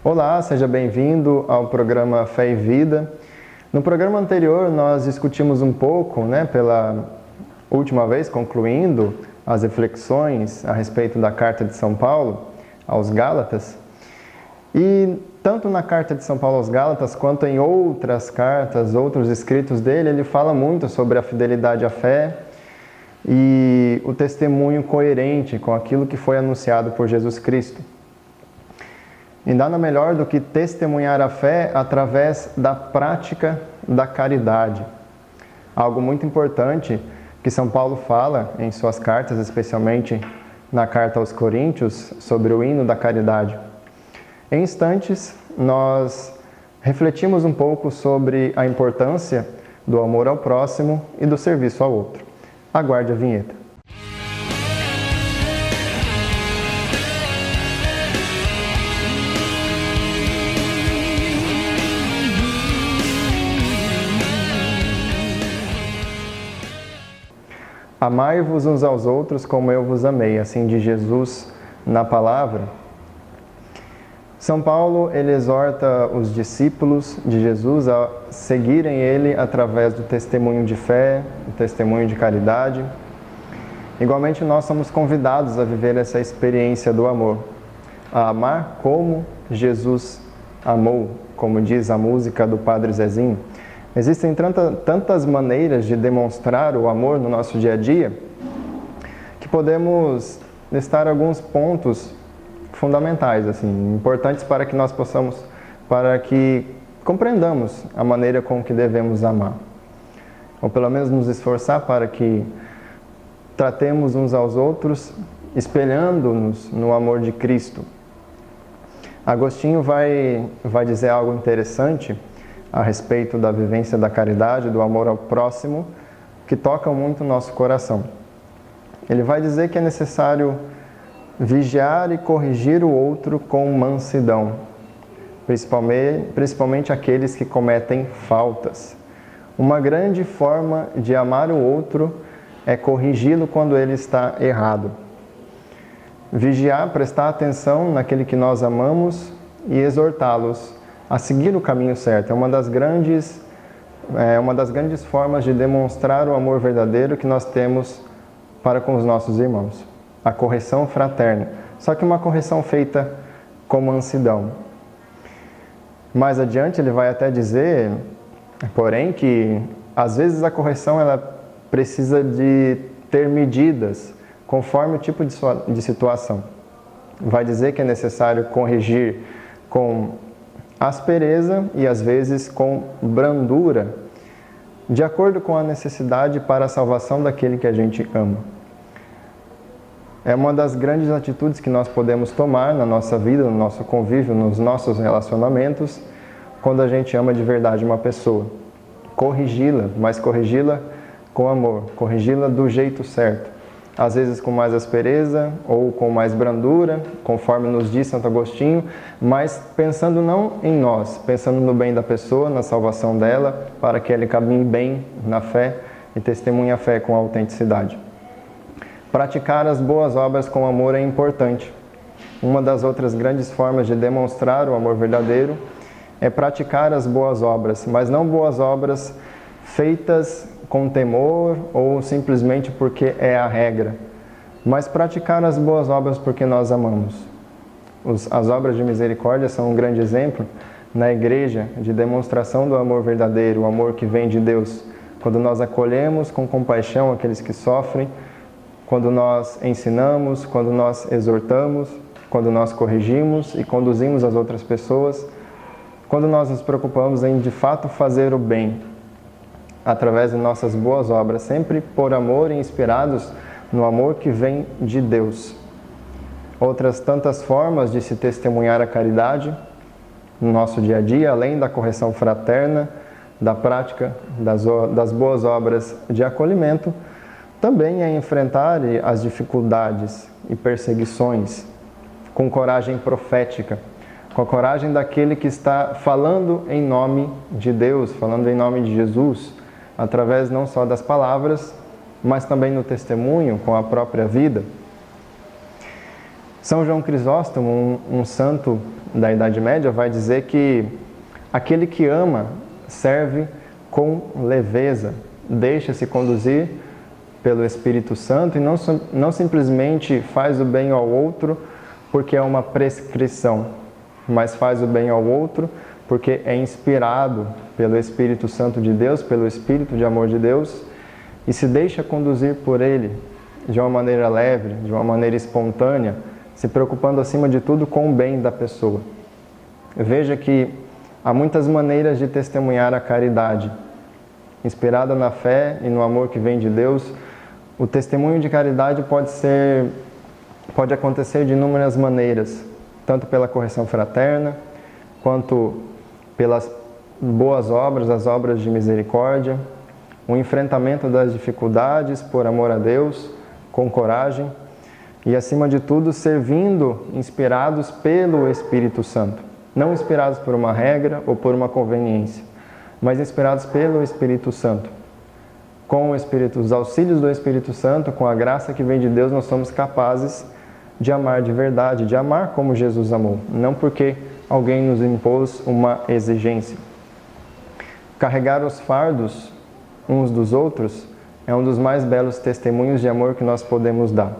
Olá, seja bem-vindo ao programa Fé e Vida. No programa anterior nós discutimos um pouco, pela última vez, concluindo as reflexões a respeito da carta de São Paulo aos Gálatas. E tanto na carta de São Paulo aos Gálatas quanto em outras cartas, outros escritos dele, ele fala muito sobre a fidelidade à fé e o testemunho coerente com aquilo que foi anunciado por Jesus Cristo. E nada melhor do que testemunhar a fé através da prática da caridade. Algo muito importante que São Paulo fala em suas cartas, especialmente na carta aos Coríntios, sobre o hino da caridade. Em instantes, nós refletimos um pouco sobre a importância do amor ao próximo e do serviço ao outro. Aguarde a vinheta. Amai-vos uns aos outros como eu vos amei, assim diz Jesus na palavra. São Paulo, ele exorta os discípulos de Jesus a seguirem ele através do testemunho de fé, do testemunho de caridade. Igualmente, nós somos convidados a viver essa experiência do amor, a amar como Jesus amou, como diz a música do Padre Zezinho. Existem tantas maneiras de demonstrar o amor no nosso dia a dia que podemos listar alguns pontos fundamentais, importantes para que nós para que compreendamos a maneira com que devemos amar. Ou pelo menos nos esforçar para que tratemos uns aos outros espelhando-nos no amor de Cristo. Agostinho vai dizer algo interessante a respeito da vivência da caridade, do amor ao próximo, que toca muito o nosso coração. Ele vai dizer que é necessário vigiar e corrigir o outro com mansidão, principalmente aqueles que cometem faltas. Uma grande forma de amar o outro é corrigi-lo quando ele está errado. Vigiar, prestar atenção naquele que nós amamos e exortá-los a seguir o caminho certo. É uma das grandes formas de demonstrar o amor verdadeiro que nós temos para com os nossos irmãos. A correção fraterna. Só que uma correção feita com mansidão. Mais adiante ele vai até dizer, porém, que às vezes a correção ela precisa de ter medidas conforme o tipo de situação. Vai dizer que é necessário corrigir com aspereza e às vezes com brandura, de acordo com a necessidade para a salvação daquele que a gente ama. É uma das grandes atitudes que nós podemos tomar na nossa vida, no nosso convívio, nos nossos relacionamentos, quando a gente ama de verdade uma pessoa. Corrigi-la, mas corrigi-la com amor, corrigi-la do jeito certo. Às vezes com mais aspereza ou com mais brandura, conforme nos diz Santo Agostinho, mas pensando não em nós, pensando no bem da pessoa, na salvação dela, para que ele caminhe bem na fé e testemunhe a fé com autenticidade. Praticar as boas obras com amor é importante. Uma das outras grandes formas de demonstrar o amor verdadeiro é praticar as boas obras, mas não boas obras feitas com temor ou simplesmente porque é a regra, mas praticar as boas obras porque nós amamos. As obras de misericórdia são um grande exemplo na igreja de demonstração do amor verdadeiro, o amor que vem de Deus. Quando nós acolhemos com compaixão aqueles que sofrem, quando nós ensinamos, quando nós exortamos, quando nós corrigimos e conduzimos as outras pessoas, quando nós nos preocupamos em de fato fazer o bem, através de nossas boas obras, sempre por amor e inspirados no amor que vem de Deus. Outras tantas formas de se testemunhar a caridade no nosso dia a dia, além da correção fraterna, da prática das boas obras de acolhimento, também é enfrentar as dificuldades e perseguições com coragem profética, com a coragem daquele que está falando em nome de Deus, falando em nome de Jesus, através não só das palavras, mas também no testemunho, com a própria vida. São João Crisóstomo, um santo da Idade Média, vai dizer que aquele que ama serve com leveza, deixa-se conduzir pelo Espírito Santo e não simplesmente faz o bem ao outro porque é uma prescrição, mas faz o bem ao outro porque é inspirado pelo Espírito Santo de Deus, pelo Espírito de amor de Deus, e se deixa conduzir por Ele de uma maneira leve, de uma maneira espontânea, se preocupando acima de tudo com o bem da pessoa. Veja que há muitas maneiras de testemunhar a caridade. Inspirada na fé e no amor que vem de Deus, o testemunho de caridade pode acontecer de inúmeras maneiras, tanto pela correção fraterna, quanto pelas boas obras, as obras de misericórdia, o enfrentamento das dificuldades por amor a Deus, com coragem e, acima de tudo, servindo inspirados pelo Espírito Santo. Não inspirados por uma regra ou por uma conveniência, mas inspirados pelo Espírito Santo. Com os auxílios do Espírito Santo, com a graça que vem de Deus, nós somos capazes de amar de verdade, de amar como Jesus amou, não porque alguém nos impôs uma exigência. Carregar os fardos uns dos outros é um dos mais belos testemunhos de amor que nós podemos dar.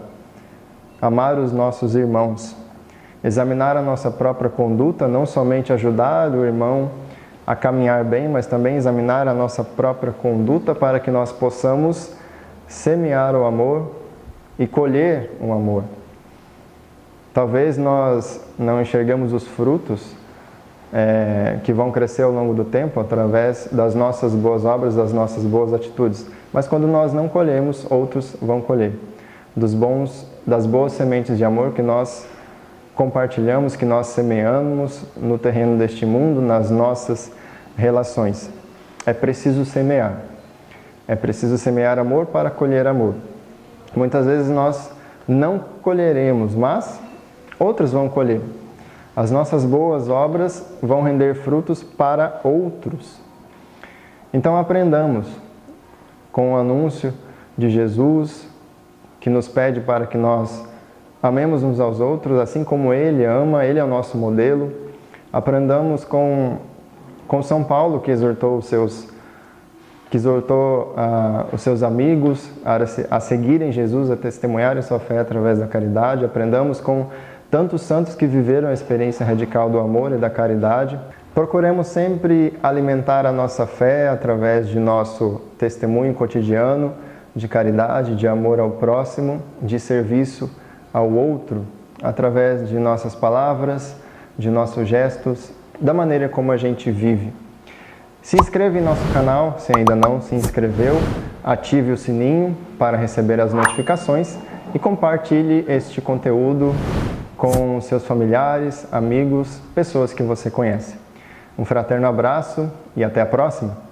Amar os nossos irmãos, examinar a nossa própria conduta, não somente ajudar o irmão a caminhar bem, mas também examinar a nossa própria conduta para que nós possamos semear o amor e colher o amor. Talvez nós não enxergamos os frutos que vão crescer ao longo do tempo através das nossas boas obras, das nossas boas atitudes. Mas quando nós não colhemos, outros vão colher. Das boas sementes de amor que nós compartilhamos, que nós semeamos no terreno deste mundo, nas nossas relações. É preciso semear. É preciso semear amor para colher amor. Muitas vezes nós não colheremos, mas outros vão colher. As nossas boas obras vão render frutos para outros. Então aprendamos com o anúncio de Jesus, que nos pede para que nós amemos uns aos outros, assim como Ele ama, Ele é o nosso modelo. Aprendamos com São Paulo, que exortou os seus amigos a seguirem Jesus, a testemunharem sua fé através da caridade. Aprendamos com tantos santos que viveram a experiência radical do amor e da caridade. Procuremos sempre alimentar a nossa fé através de nosso testemunho cotidiano de caridade, de amor ao próximo, de serviço ao outro, através de nossas palavras, de nossos gestos, da maneira como a gente vive. Se inscreva em nosso canal, se ainda não se inscreveu, ative o sininho para receber as notificações e compartilhe este conteúdo com seus familiares, amigos, pessoas que você conhece. Um fraterno abraço e até a próxima!